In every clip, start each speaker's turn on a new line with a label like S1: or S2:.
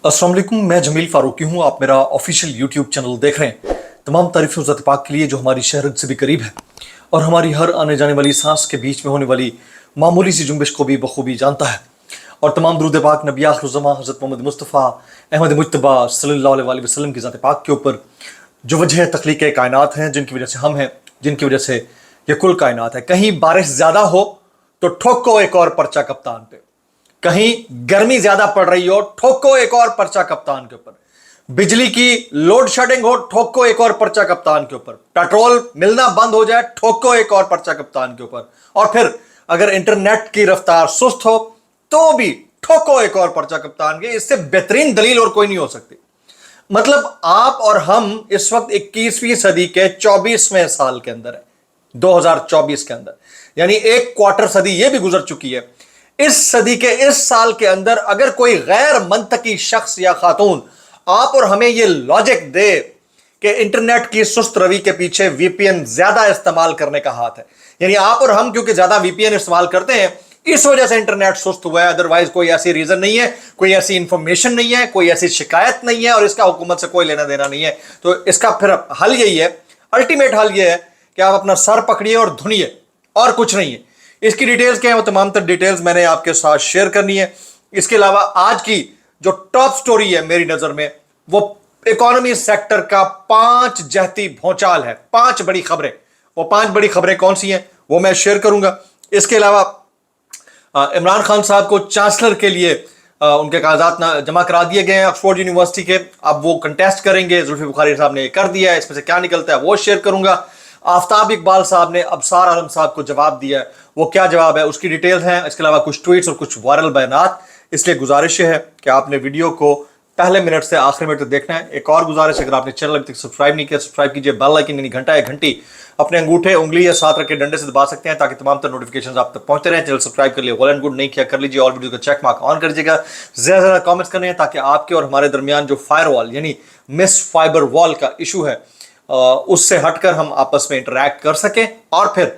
S1: अस्सलाम वालेकुम, मैं जमील फारूकी हूँ। आप मेरा ऑफिशियल यूट्यूब चैनल देख रहे हैं। तमाम तारीफ़ ज़ात पाक के लिए जो हमारी शहरत से भी करीब है और हमारी हर आने जाने वाली सांस के बीच में होने वाली मामूली सी जुम्बिश को भी बखूबी जानता है। और तमाम दुरूद पाक नबी आखिरुज़्ज़मा हज़रत मोहम्मद मुस्तफ़ा अहमद मुज्तबा सल्लल्लाहु अलैहि वसल्लम की ज़ात पाक के ऊपर जो वजह तख्लीक़ कायनात हैं, जिनकी वजह से हम हैं, जिनकी वजह से ये कुल कायनात है। कहीं बारिश ज़्यादा हो तो ठोको एक और पर्चा कप्तान पे, कहीं गर्मी ज्यादा पड़ रही हो ठोको एक और पर्चा कप्तान के ऊपर, बिजली की लोड शेडिंग हो ठोको एक और पर्चा कप्तान के ऊपर, पेट्रोल मिलना बंद हो जाए ठोको एक और पर्चा कप्तान के ऊपर, और फिर अगर इंटरनेट की रफ्तार सुस्त हो तो भी ठोको एक और पर्चा कप्तान के। इससे बेहतरीन दलील और कोई नहीं हो सकती। मतलब आप और हम इस वक्त 21वीं सदी के 24वें साल के अंदर है, 2024 के अंदर, यानी एक क्वार्टर सदी ये भी गुजर चुकी है। इस सदी के इस साल के अंदर अगर कोई गैर मंतकी शख्स या खातून आप और हमें यह लॉजिक दे कि इंटरनेट की सुस्त रवि के पीछे वीपीएन ज्यादा इस्तेमाल करने का हाथ है, यानी आप और हम क्योंकि ज्यादा वीपीएन इस्तेमाल करते हैं इस वजह से इंटरनेट सुस्त हुआ है, अदरवाइज कोई ऐसी रीजन नहीं है, कोई ऐसी इंफॉर्मेशन नहीं है, कोई ऐसी शिकायत नहीं है और इसका हुकूमत से कोई लेना देना नहीं है। तो इसका फिर हल यही है, अल्टीमेट हल यह है कि आप अपना सर पकड़िए और धुनिए, और कुछ नहीं है। इसकी डिटेल्स क्या है वो तमाम तर डिटेल्स मैंने आपके साथ शेयर करनी है। इसके अलावा आज की जो टॉप स्टोरी है मेरी नजर में वो इकोनॉमी सेक्टर का 5 जहती भौचाल है, 5 बड़ी खबरें। वो 5 बड़ी खबरें कौन सी हैं वो मैं शेयर करूंगा। इसके अलावा इमरान खान साहब को चांसलर के लिए उनके कागजात जमा करा दिए गए हैं ऑक्सफोर्ड यूनिवर्सिटी के। अब वो कंटेस्ट करेंगे, जुल्फी बुखारी साहब ने कर दिया है, इसमें से क्या निकलता है वो शेयर करूंगा। आफ्ताब इकबाल साहब ने अबसार आलम साहब को जवाब दिया है, वो क्या जवाब है उसकी डिटेल्स हैं। इसके अलावा कुछ ट्वीट्स और कुछ वायरल बयानात, इसलिए गुजारिश है कि आपने वीडियो को पहले मिनट से आखिरी मिनट तक देखना है। एक और गुजारिश, अगर आपने चैनल अभी तक सब्सक्राइब नहीं किया सब्सक्राइब कीजिए, बेल आइकन यानी घंटा या घंटी अपने अंगूठे उंगली या साथ रख के डंडे से दबा सकते हैं ताकि तमाम तर नोटिफिकेशंस आप तक पहुंचते रहें। चैनल सब्सक्राइब कर लिए, वेल एंड गुड, नहीं किया कर लीजिए, और वीडियो का चेक मार्क ऑन कर लीजिएगा। ज्यादा से ज्यादा कमेंट्स करने हैं ताकि आपके और हमारे दरमियान जो फायरवॉल यानी मिस फाइबर वॉल का इशू है उससे हटकर हम आपस में इंटरैक्ट कर सकें। और फिर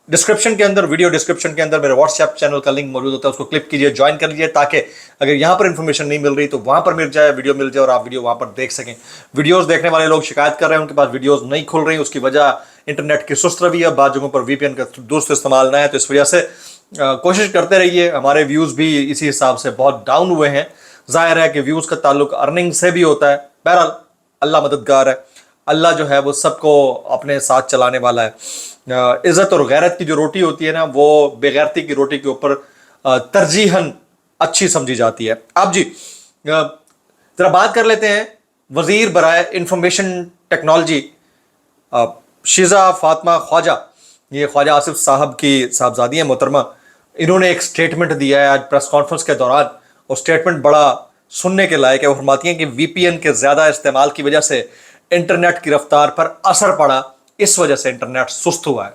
S1: डिस्क्रिप्शन के अंदर, वीडियो डिस्क्रिप्शन के अंदर मेरे व्हाट्सएप चैनल का लिंक मौजूद होता है, उसको क्लिक कीजिए, ज्वाइन कर लीजिए ताकि अगर यहां पर इंफॉर्मेशन नहीं मिल रही तो वहां पर मिल जाए, वीडियो मिल जाए और आप वीडियो वहां पर देख सकें। वीडियोस देखने वाले लोग शिकायत कर रहे हैं उनके पास वीडियोस नहीं खुल रही, उसकी वजह इंटरनेट की सुस्त रवि है, बाद जगहों पर वीपीएन का दुरुस्त इस्तेमाल ना है। तो इस वजह से कोशिश करते रहिए। हमारे व्यूज भी इसी हिसाब से बहुत डाउन हुए हैं। जाहिर है कि व्यूज का ताल्लुक अर्निंग से भी होता है। बहरहाल अल्लाह मददगार है, अल्लाह जो है वो सबको अपने साथ चलाने वाला है। इज्जत और गैरत की जो रोटी होती है ना वो बेगैरती की रोटी के ऊपर तरजीहन अच्छी समझी जाती है। अब जी जरा बात कर लेते हैं वजीर बराए इंफॉर्मेशन टेक्नोलॉजी शीजा फातिमा ख्वाजा, ये ख्वाजा आसिफ साहब की साहबजादी है मोहतरमा। इन्होंने एक स्टेटमेंट दिया है आज प्रेस कॉन्फ्रेंस के दौरान, और स्टेटमेंट बड़ा सुनने के लायक है। वो फरमाती हैं कि वीपीएन के ज्यादा इस्तेमाल की वजह से इंटरनेट की रफ्तार पर असर पड़ा, इस वजह से इंटरनेट सुस्त हुआ है।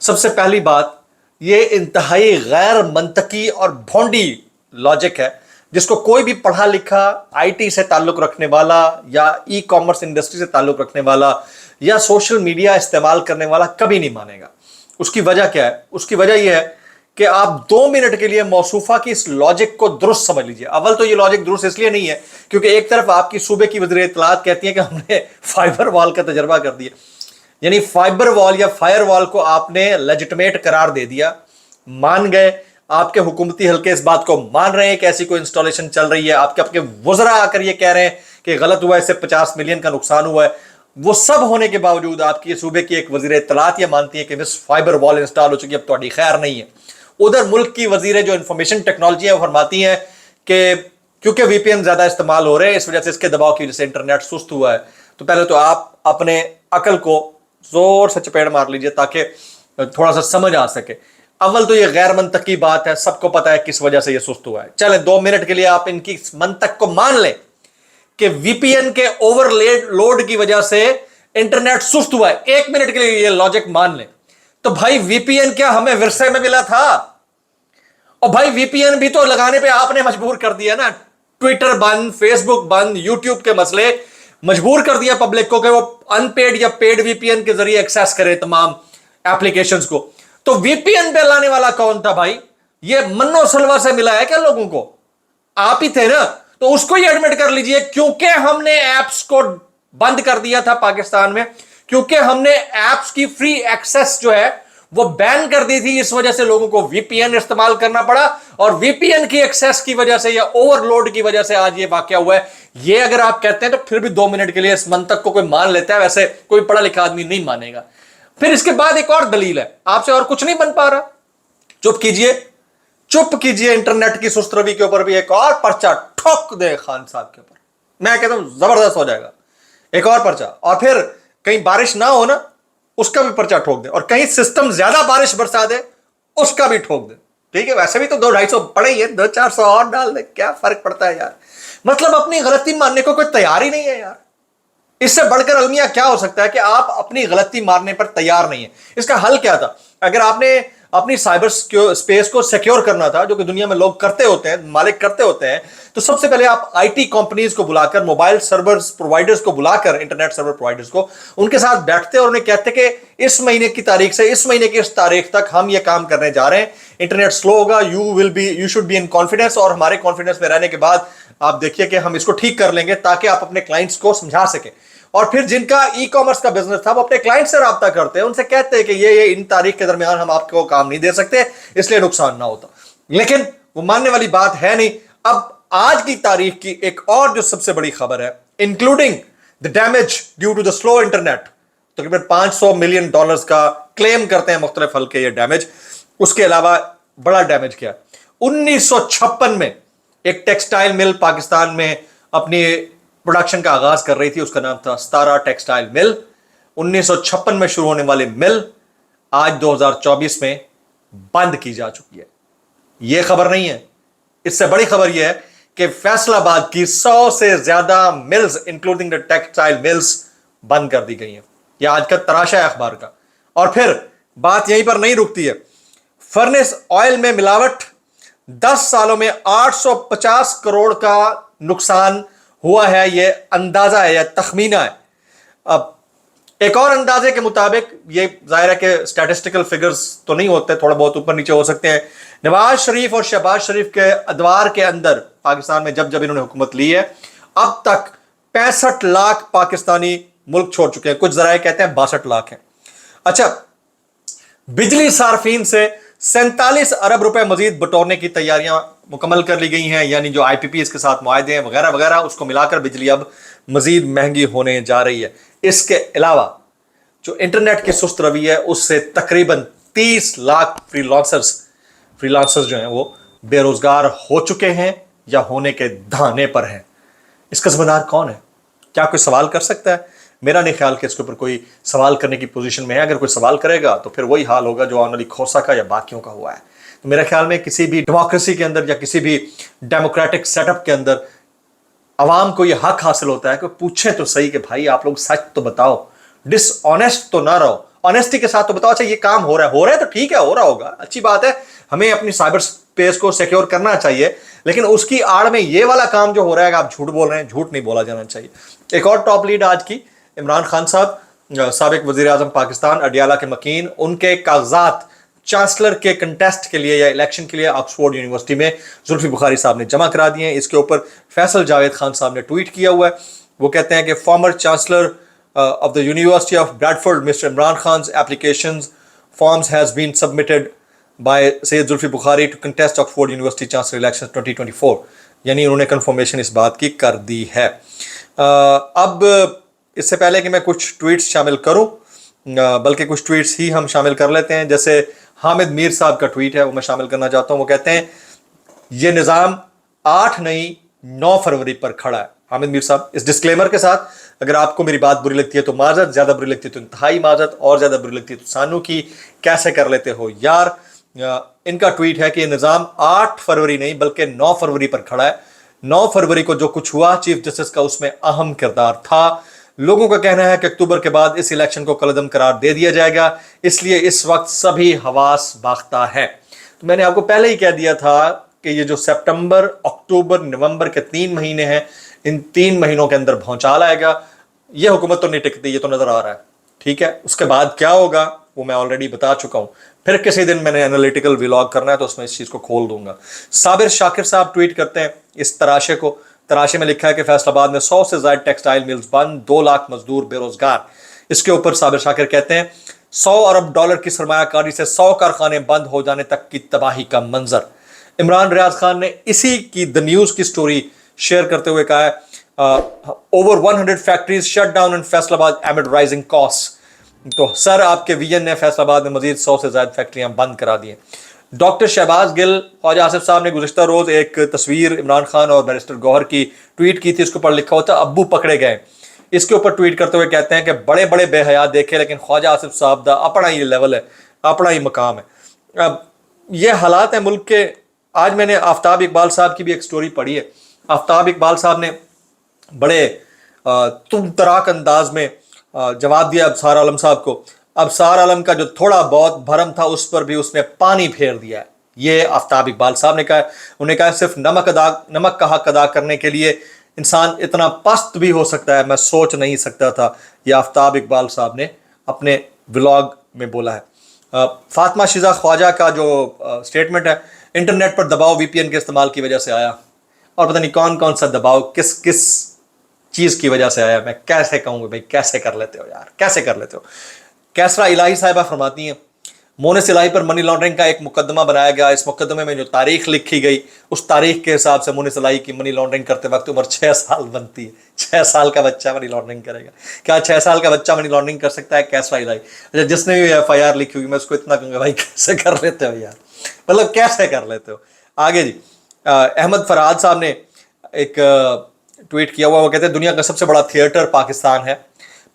S1: सबसे पहली बात, ये इंतहाई गैर मंतकी और भोंडी लॉजिक है जिसको कोई भी पढ़ा लिखा आईटी से ताल्लुक रखने वाला या ई कॉमर्स इंडस्ट्री से ताल्लुक रखने वाला या सोशल मीडिया इस्तेमाल करने वाला कभी नहीं मानेगा। उसकी वजह क्या है? उसकी वजह यह है कि आप 2 मिनट के लिए मौसूफा की इस लॉजिक को दुरुस्त समझ लीजिए। अव्वल तो ये लॉजिक दुरुस्त इसलिए नहीं है क्योंकि एक तरफ आपकी सूबे की वज़ीर इत्तलात कहती है कि हमने फाइबर वॉल का तजर्बा कर दिया, यानी फाइबर वॉल या फायर वॉल को आपने लेजिटिमेट करार दे दिया, मान गए। आपके हुकूमती हल्के इस बात को मान रहे हैं कि ऐसी कोई इंस्टॉलेशन चल रही है, आपके वज़रा आकर ये कह रहे हैं कि गलत हुआ, इससे 50 मिलियन का नुकसान हुआ है। वो सब होने के बावजूद आपकी सूबे की एक वज़ीर इत्तलात ये मानती है कि मिस फाइबर वॉल इंस्टॉल हो चुकी है, अब तो खैर नहीं है। उधर मुल्क की वज़ीर जो इंफॉर्मेशन टेक्नोलॉजी है वो फरमाती है कि क्योंकि वीपीएन ज्यादा इस्तेमाल हो रहे हैं इस वजह से, इसके दबाव की वजह से इंटरनेट सुस्त हुआ है। तो पहले तो आप अपने अकल को जोर से चपेट मार लीजिए ताकि थोड़ा सा समझ आ सके। अव्वल तो ये गैर मंतकी बात है, सबको पता है किस वजह से ये सुस्त हुआ है। चले 2 मिनट के लिए आप इनकी मंतक को मान लें कि वीपीएन के ओवरलोड की वजह से इंटरनेट सुस्त हुआ है, 1 मिनट के लिए ये लॉजिक मान लें, तो भाई वीपीएन क्या हमें विरसे में मिला था? और भाई वीपीएन भी तो लगाने पे आपने मजबूर कर दिया ना। ट्विटर बंद, फेसबुक बंद, यूट्यूब के मसले, मजबूर कर दिया पब्लिक को कि वो अनपेड या पेड वीपीएन के जरिए एक्सेस करे तमाम एप्लीकेशंस को। तो वीपीएन पे लाने वाला कौन था भाई? ये मन्नो सलवा से मिला है क्या लोगों को? आप ही थे ना।
S2: तो उसको ही एडमिट कर लीजिए, क्योंकि हमने एप्स को बंद कर दिया था पाकिस्तान में, क्योंकि हमने एप्स की फ्री एक्सेस जो है वो बैन कर दी थी, इस वजह से लोगों को वीपीएन इस्तेमाल करना पड़ा, और वीपीएन की एक्सेस की वजह से या ओवरलोड की वजह से आज ये वाकया हुआ है। ये अगर आप कहते हैं तो फिर भी 2 मिनट के लिए इस मंतक को कोई मान लेता है, वैसे कोई पढ़ा लिखा आदमी नहीं मानेगा। फिर इसके बाद एक और दलील है, आपसे और कुछ नहीं बन पा रहा, चुप कीजिए, चुप कीजिए, इंटरनेट की सुस्त रवि के ऊपर भी एक और पर्चा ठोक दे खान साहब के ऊपर, मैं कहता हूं जबरदस्त हो जाएगा, एक और पर्चा। और फिर कहीं बारिश ना हो ना, उसका भी पर्चा ठोक दे, और कहीं सिस्टम ज्यादा बारिश बरसा दे, उसका भी ठोक दे, ठीक है। वैसे भी तो 200-250 पड़े ही है, 200-400 और डाल दे, क्या फर्क पड़ता है यार। मतलब अपनी गलती मानने को कोई तैयार ही नहीं है यार। इससे बढ़कर अलमिया क्या हो सकता है कि आप अपनी गलती मानने पर तैयार नहीं है। इसका हल क्या था? अगर आपने अपनी साइबर स्पेस को सिक्योर करना था, जो कि दुनिया में लोग करते होते हैं, मालिक करते होते हैं, तो सबसे पहले आप आईटी कंपनीज को बुलाकर, मोबाइल सर्वर प्रोवाइडर्स को बुलाकर, इंटरनेट सर्वर प्रोवाइडर्स को, उनके साथ बैठते और उन्हें कहते कि इस महीने की तारीख से इस महीने की इस तारीख तक हम ये काम करने जा रहे हैं, इंटरनेट स्लो होगा, you should be in confidence, और हमारे कॉन्फिडेंस में रहने के बाद आप देखिए कि हम इसको ठीक कर लेंगे, ताकि आप अपने क्लाइंट्स को समझा सके। और फिर जिनका ई कॉमर्स का बिजनेस था, वो अपने क्लाइंट से राब्ता करते हैं, उनसे कहते हैं कि ये इन तारीख के दरमियान हम आपको काम नहीं दे सकते, इसलिए नुकसान ना होता। लेकिन वो मानने वाली बात है नहीं। अब आज की तारीख की एक और जो सबसे बड़ी खबर है, including the damage due to the slow internet, तकरीबन $500 मिलियन का क्लेम करते हैं मुख्तलिफ हल्के ये डैमेज। उसके अलावा बड़ा डैमेज क्या, 1956 में एक टेक्सटाइल मिल पाकिस्तान में अपनी प्रोडक्शन का आगाज कर रही थी, उसका नाम था सतारा टेक्सटाइल मिल। 1956 में शुरू होने वाली मिल आज 2024 में बंद की जा चुकी है। यह खबर नहीं है, इससे बड़ी खबर यह है कि फैसलाबाद की 100 से ज्यादा mills including the textile mills बंद कर दी गई हैं। यह आज का तराशा है अखबार का। और फिर बात यहीं पर नहीं रुकती है। फर्नेस ऑयल में मिलावट, 10 सालों में 850 करोड़ का नुकसान हुआ है, यह अंदाजा है या तखमीना है। अब एक और अंदाजे के मुताबिक, ये जाहिर है कि स्टैटिस्टिकल फिगर्स तो नहीं होते, थोड़ा बहुत ऊपर नीचे हो सकते हैं। नवाज शरीफ और शहबाज शरीफ के अदवार के अंदर पाकिस्तान में जब जब इन्होंने हुकूमत ली है, अब तक 65 लाख पाकिस्तानी मुल्क छोड़ चुके हैं। कुछ जराए कहते हैं 62 लाख हैं। अच्छा, बिजली सार्फिन से 47 अरब रुपए मजीद बटोरने की तैयारियां मुकम्मल कर ली गई हैं, यानी जो IPPs के साथ मुआहदे हैं वगैरह वगैरह, उसको मिलाकर बिजली अब मजीद महंगी होने जा रही है। इसके अलावा जो इंटरनेट की सुस्त रवि है, उससे तकरीबन 30 लाख फ्रीलांसर्स जो हैं वो बेरोजगार हो चुके हैं या होने के धाने पर हैं। इसका जिम्मेदार कौन है? क्या कोई सवाल कर सकता है? मेरा नहीं ख्याल कि इसके ऊपर कोई सवाल करने की पोजीशन में है। अगर कोई सवाल करेगा तो फिर वही हाल होगा जो आने वाली खोसा का या बाकियों का हुआ है। तो मेरे ख्याल में किसी भी डेमोक्रेसी के अंदर या किसी भी डेमोक्रेटिक सेटअप के अंदर अवाम को यह हक हासिल होता है कि पूछे तो सही कि भाई आप लोग सच तो बताओ, डिसऑनेस्ट तो ना रहो, ऑनेस्टी के साथ तो बताओ। अच्छा, ये काम हो रहा है तो ठीक है, हो रहा होगा, अच्छी बात है, हमें अपनी साइबर स्पेस को सिक्योर करना चाहिए, लेकिन उसकी आड़ में ये वाला काम जो हो रहा है, आप झूठ बोल रहे हैं, झूठ नहीं बोला जाना चाहिए। एक और टॉप लीड आज की, इमरान खान साहब, साबिक वजीर आजम पाकिस्तान, अडियाला के मकीन, उनके कागजात चांसलर के कंटेस्ट के लिए या इलेक्शन के लिए ऑक्सफोर्ड यूनिवर्सिटी में जुल्फी बुखारी साहब ने जमा करा दिए हैं। इसके ऊपर फैसल जावेद खान साहब ने ट्वीट किया हुआ है। वो कहते हैं कि farmer chancellor of the University of Bradford, Mr. Imran Khan's applications forms has been submitted by Sayyid Zulfi Bukhari to contest Oxford University Chancellor Elections 2024। यानी उन्होंने कंफर्मेशन इस बात की कर दी है। अब इससे पहले कि मैं कुछ ट्वीट्स शामिल करूं, बल्कि कुछ ट्वीट्स ही हम शामिल कर लेते हैं। जैसे हामिद मीर साहब का ट्वीट है, वो मैं शामिल करना चाहता हूं। वो कहते हैं ये निज़ाम 8 नहीं 9 फरवरी पर खड़ा है। हामिद मीर साहब, इस डिस्क्लेमर के साथ, अगर आपको मेरी बात बुरी लगती है तो माजरत, ज्यादा बुरी लगती है तो इंतहाई माजरत, और ज्यादा बुरी लगती है तो सानू की, कैसे कर लेते हो यार। इनका ट्वीट है कि निज़ाम 8 फरवरी नहीं बल्कि 9 फरवरी पर खड़ा है। 9 फरवरी को जो कुछ हुआ चीफ जस्टिस का, उसमें अहम किरदार था। लोगों का कहना है कि अक्टूबर के बाद इस इलेक्शन को कलअदम करार दे दिया जाएगा, इसलिए इस वक्त सभी हवास बाख्ता है। तो मैंने आपको पहले ही कह दिया था कि ये जो सितंबर, अक्टूबर, नवंबर के 3 महीने हैं, इन 3 महीनों के अंदर भौचाल आएगा। ये हुकूमत तो नहीं टिकती, ये तो नजर आ रहा है, ठीक है। उसके बाद क्या होगा वो मैं ऑलरेडी बता चुका हूं। फिर किसी दिन मैंने एनालिटिकल व्लॉग करना है तो उसमें इस चीज को खोल दूंगा। साबिर शाकिर साहब ट्वीट करते हैं इस तराशे को,
S1: तराशे में लिखा है कि फैसलाबाद में 100 से ज्यादा टेक्सटाइल मिल्स बंद, 2 लाख मजदूर बेरोजगार। इसके ऊपर साबिर शाकिर कहते हैं 100 अरब डॉलर की सरमायाकारी से 100 कारखाने बंद हो जाने तक की तबाही का मंजर। इमरान रियाज खान ने इसी की द न्यूज की स्टोरी शेयर करते हुए कहा है over 100 factories shut down in Faisalabad एमिड rising cost. तो सर आपके विजन ने फैसलाबाद में मजीद 100 से ज्यादा फैक्ट्रियां बंद करा दी हैं। डॉक्टर शहबाज गिल, ख्वाजा आसिफ साहब ने गुज़िश्ता रोज एक तस्वीर इमरान खान और बैरिस्टर गौहर की ट्वीट की थी, इसके ऊपर लिखा होता अब्बू पकड़े गए। इसके ऊपर ट्वीट करते हुए कहते हैं कि बड़े बड़े बेहया देखे लेकिन ख्वाजा आसिफ साहब का अपना ही लेवल है, अपना ही मकाम है। अब ये हालात है मुल्क के। आज मैंने आफ्ताब इकबाल साहब की भी एक स्टोरी पढ़ी है। आफ्ताब इकबाल साहब ने बड़े तुम तराक अंदाज में जवाब दिया अबसार आलम साहब को। अबसार आलम का जो थोड़ा बहुत भरम था उस पर भी उसने पानी फेर दिया है। ये आफ्ताब इकबाल साहब ने कहा। उन्हें कहा सिर्फ नमक का हक अदा करने के लिए इंसान इतना पस्त भी हो सकता है, मैं सोच नहीं सकता था। ये आफ्ताब इकबाल साहब ने अपने व्लॉग में बोला है। फातिमा शिजा ख्वाजा का जो स्टेटमेंट है, इंटरनेट पर दबाव वीपीएन के इस्तेमाल की वजह से आया, और पता नहीं कौन कौन सा दबाव किस किस चीज़ की वजह से आया। मैं कैसे कहूँगा भाई, कैसे कर लेते हो यार, कैसे कर लेते हो। कैसरा इलाही साहिबा फरमाती हैं मोनिस इलाही पर मनी लॉन्ड्रिंग का एक मुकदमा बनाया गया। इस मुकदमे में जो तारीख लिखी गई उस तारीख के हिसाब से मोनिस इलाही की मनी लॉन्ड्रिंग करते वक्त उम्र 6 साल बनती है। 6 साल का बच्चा मनी लॉन्ड्रिंग करेगा? क्या 6 साल का बच्चा मनी लॉन्ड्रिंग कर सकता है? कैसरा इलाही। अच्छा, जिसने भी FIR लिखी होगी मैं उसको इतना कहूँगा भाई कैसे कर लेते हो यार, मतलब कैसे कर लेते हो। आगे जी, अहमद फरहाद साहब ने एक ट्वीट किया हुआ, वो कहते हैं दुनिया का सबसे बड़ा थिएटर पाकिस्तान है।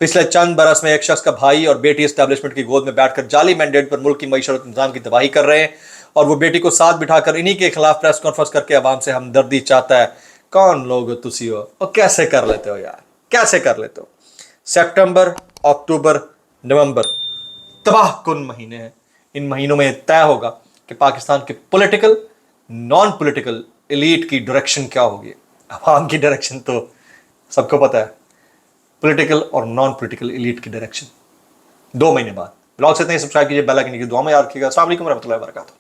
S1: पिछले चंद बरस में एक शख्स का भाई और बेटी एस्टेब्लिशमेंट की गोद में बैठकर जाली मैंडेट पर मुल्क की मईशत और निज़ाम की तबाही कर रहे हैं, और वो बेटी को साथ बिठाकर इन्हीं के खिलाफ प्रेस कॉन्फ्रेंस करके अवाम से हमदर्दी चाहता है। कौन लोग हो तुसी हो, और कैसे कर लेते हो यार, कैसे कर लेते हो। सितंबर, अक्टूबर, नवंबर तबाह कुन महीने हैं। इन महीनों में तय होगा कि पाकिस्तान के पॉलिटिकल नॉन पॉलिटिकल एलीट की डायरेक्शन क्या होगी। अवाम की डायरेक्शन तो सबको पता है, पॉलिटिकल और नॉन पॉलिटिकल एलीट की डायरेक्शन 2 महीने बाद। ब्लॉग से इतना ही, सब्सक्राइब कीजिए, बेल आइकन की दुआ में याद रखिएगा। अस्सलाम वालेकुम रहमतुल्लाहि व बरकातहू।